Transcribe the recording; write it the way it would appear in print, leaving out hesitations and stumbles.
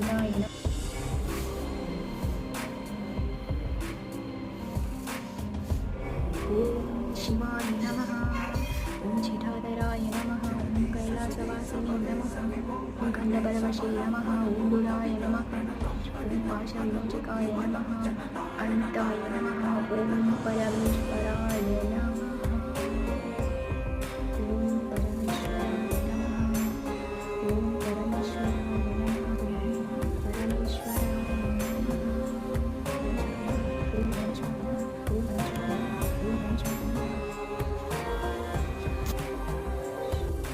ಗೋವಿಂದಾಯ ನಮಃ. ಓಂ ಶಿವಾಯ ನಮಃ. ಓಂ ಚಿಠಾಧರಾಯ ನಮಃ. ಓಂ ಕೈಲಾಸವಾಸಿನೇ ನಮಃ. ಓಂ ಖಂಡಬಲವಶೇ ನಮಃ. ಓಂ ದುರಾಯ ನಮಃ. ಓಂ ಪಾಶವಿಮೋಚಕಾಯ ನಮಃ. ಅನಂತಾಯ ನಮಃ. ಓಂ ಪರಮೇಶ್ವರಾಯ ನಮಃ.